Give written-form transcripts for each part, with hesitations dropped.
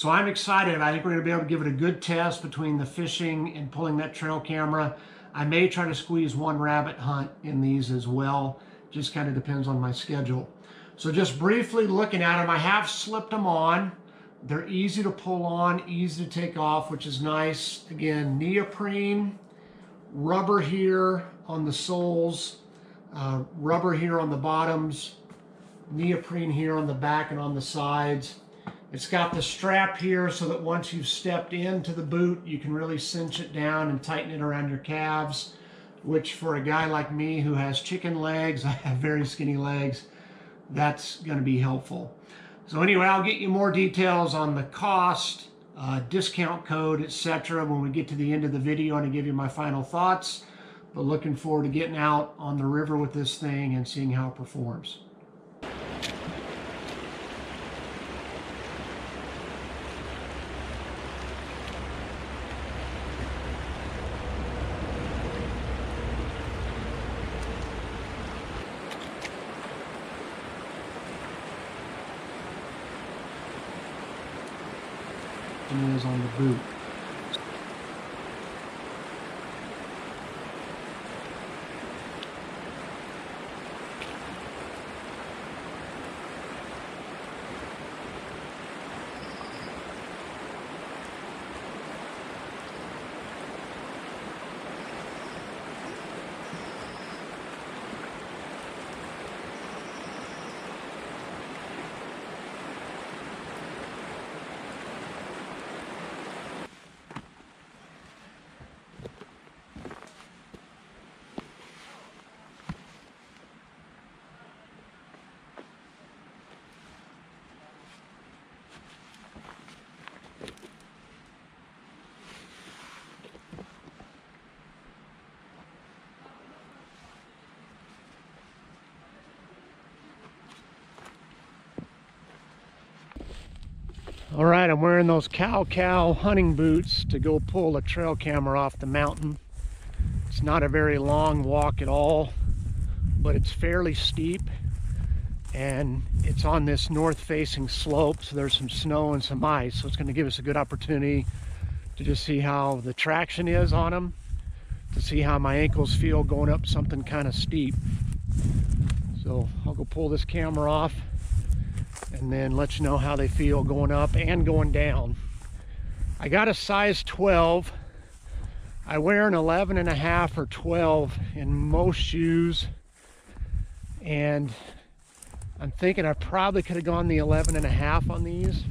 So I'm excited. I think we're going to be able to give it a good test between the fishing and pulling that trail camera. I may try to squeeze one rabbit hunt in these as well. Just kind of depends on my schedule. So just briefly looking at them, I have slipped them on. They're easy to pull on, easy to take off, which is nice. Again, neoprene, rubber here on the soles, rubber here on the bottoms, neoprene here on the back and on the sides. It's got the strap here so that once you've stepped into the boot, you can really cinch it down and tighten it around your calves, which for a guy like me who has chicken legs, I have very skinny legs, that's going to be helpful. So anyway, I'll get you more details on the cost, discount code, etc. when we get to the end of the video and I give you my final thoughts. But looking forward to getting out on the river with this thing and seeing how it performs. And it is on the boot. All right, I'm wearing those 𝘾𝙬𝙤𝙤 hunting boots to go pull a trail camera off the mountain. It's not a very long walk at all, but it's fairly steep and it's on this north-facing slope, so there's some snow and some ice, so it's going to give us a good opportunity to just see how the traction is on them, to see how my ankles feel going up something kind of steep. So I'll go pull this camera off and then let you know how they feel going up and going down. I got a size 12. I wear an 11.5 or 12 in most shoes, and I'm thinking I probably could have gone the 11.5 on these,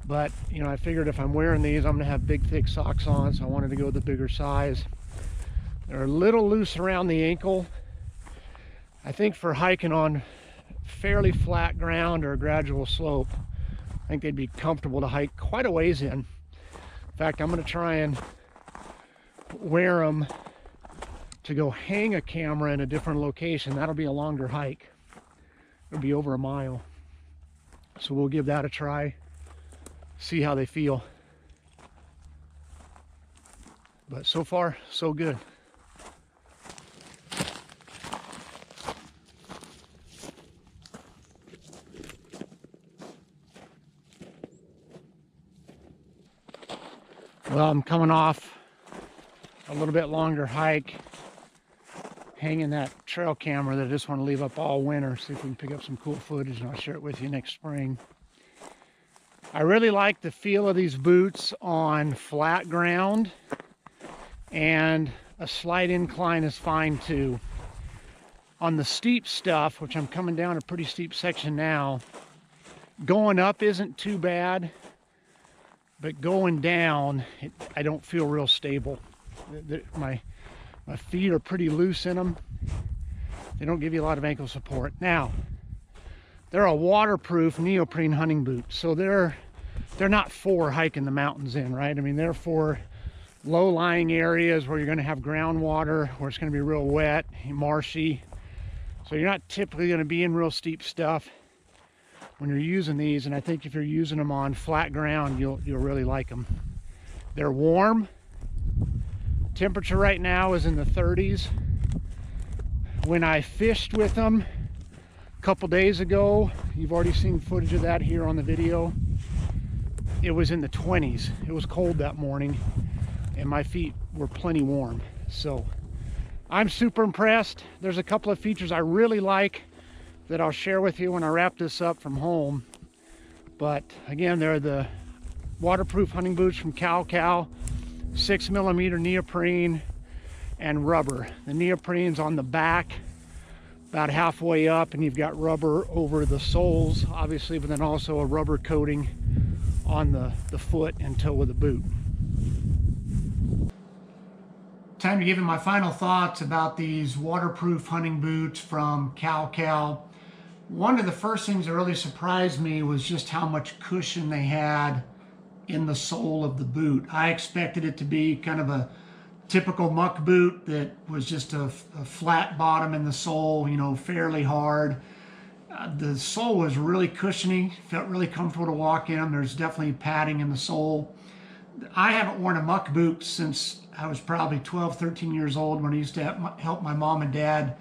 but you know, I figured if I'm wearing these, I'm gonna have big thick socks on, so I wanted to go the bigger size. They're a little loose around the ankle. I think for hiking on fairly flat ground or a gradual slope, I think they'd be comfortable to hike quite a ways in. In fact, I'm going to try and wear them to go hang a camera in a different location. That'll be a longer hike. It'll be over a mile. So we'll give that a try, see how they feel. But so far, so good. Well, I'm coming off a little bit longer hike, hanging that trail camera that I just want to leave up all winter, see if we can pick up some cool footage, and I'll share it with you next spring. I really like the feel of these boots on flat ground, and a slight incline is fine too. On the steep stuff, which I'm coming down a pretty steep section now, going up isn't too bad. But going down, I don't feel real stable. My feet are pretty loose in them. They don't give you a lot of ankle support. Now, they're a waterproof neoprene hunting boot, so they're not for hiking the mountains in, right? I mean, they're for low-lying areas where you're going to have groundwater, where it's going to be real wet, marshy. So you're not typically going to be in real steep stuff when you're using these, and I think if you're using them on flat ground, you'll really like them. They're warm. Temperature right now is in the 30s. When I fished with them a couple days ago, you've already seen footage of that here on the video, it was in the 20s. It was cold that morning and my feet were plenty warm. So I'm super impressed. There's a couple of features I really like that I'll share with you when I wrap this up from home. But again, they're the waterproof hunting boots from 𝙬𝙤, 6mm neoprene and rubber. The neoprene's on the back about halfway up, and you've got rubber over the soles, obviously, but then also a rubber coating on the foot and toe of the boot. Time to give you my final thoughts about these waterproof hunting boots from 𝙬𝙤. One of the first things that really surprised me was just how much cushion they had in the sole of the boot. I expected it to be kind of a typical muck boot that was just a flat bottom in the sole, you know, fairly hard. The sole was really cushiony, felt really comfortable to walk in. There's definitely padding in the sole. I haven't worn a muck boot since I was probably 12, 13 years old, when I used to help my mom and dad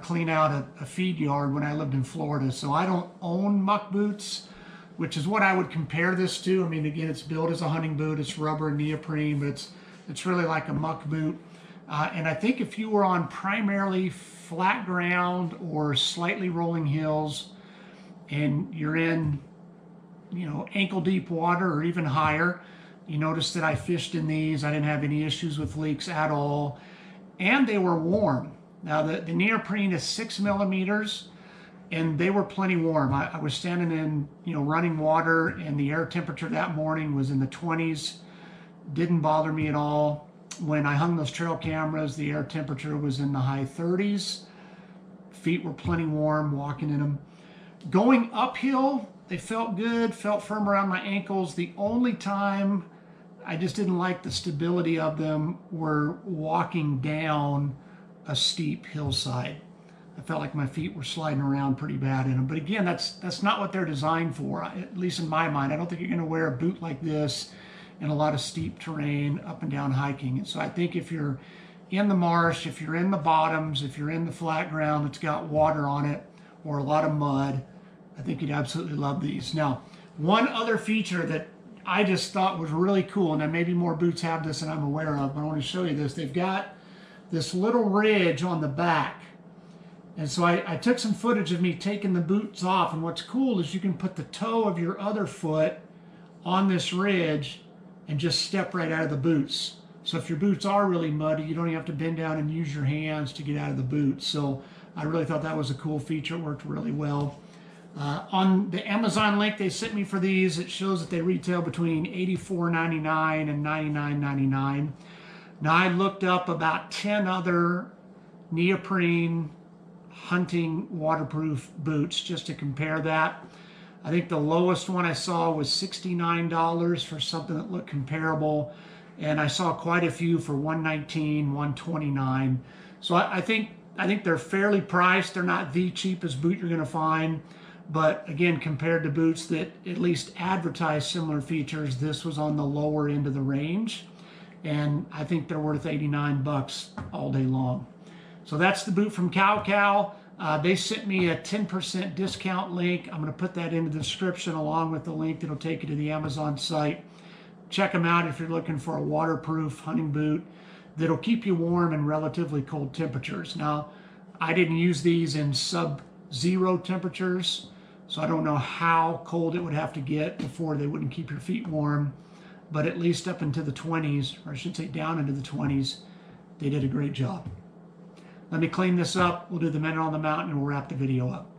clean out a feed yard when I lived in Florida. So I don't own muck boots, which is what I would compare this to. I mean, again, it's built as a hunting boot. It's rubber and neoprene, but it's really like a muck boot. And I think if you were on primarily flat ground or slightly rolling hills and you're in, you know, ankle deep water or even higher, you notice that I fished in these. I didn't have any issues with leaks at all. And they were warm. Now the neoprene is 6mm, and they were plenty warm. I was standing in, you know, running water, and the air temperature that morning was in the 20s. Didn't bother me at all. When I hung those trail cameras, the air temperature was in the high 30s. Feet were plenty warm walking in them. Going uphill, they felt good, felt firm around my ankles. The only time I just didn't like the stability of them were walking down a steep hillside. I felt like my feet were sliding around pretty bad in them. But again, that's not what they're designed for, at least in my mind. I don't think you're going to wear a boot like this in a lot of steep terrain, up and down hiking. And so I think if you're in the marsh, if you're in the bottoms, if you're in the flat ground that's got water on it or a lot of mud, I think you'd absolutely love these. Now, one other feature that I just thought was really cool, and then maybe more boots have this than I'm aware of, but I want to show you this. They've got this little ridge on the back. And so I took some footage of me taking the boots off, and what's cool is you can put the toe of your other foot on this ridge and just step right out of the boots. So if your boots are really muddy, you don't even have to bend down and use your hands to get out of the boots. So I really thought that was a cool feature. It worked really well. On the Amazon link they sent me for these, it shows that they retail between $84.99 and $99.99. Now I looked up about 10 other neoprene hunting waterproof boots just to compare that. I think the lowest one I saw was $69 for something that looked comparable, and I saw quite a few for $119, $129. So I think they're fairly priced. They're not the cheapest boot you're going to find, but again, compared to boots that at least advertise similar features, this was on the lower end of the range, and I think they're worth 89 bucks all day long. So that's the boot from 𝙬𝙤. They sent me a 10% discount link. I'm going to put that in the description along with the link that'll take you to the Amazon site. Check them out if you're looking for a waterproof hunting boot that'll keep you warm in relatively cold temperatures. Now, I didn't use these in sub-zero temperatures, so I don't know how cold it would have to get before they wouldn't keep your feet warm, but at least up into the 20s, or I should say down into the 20s, they did a great job. Let me clean this up. We'll do the minute on the mountain and we'll wrap the video up.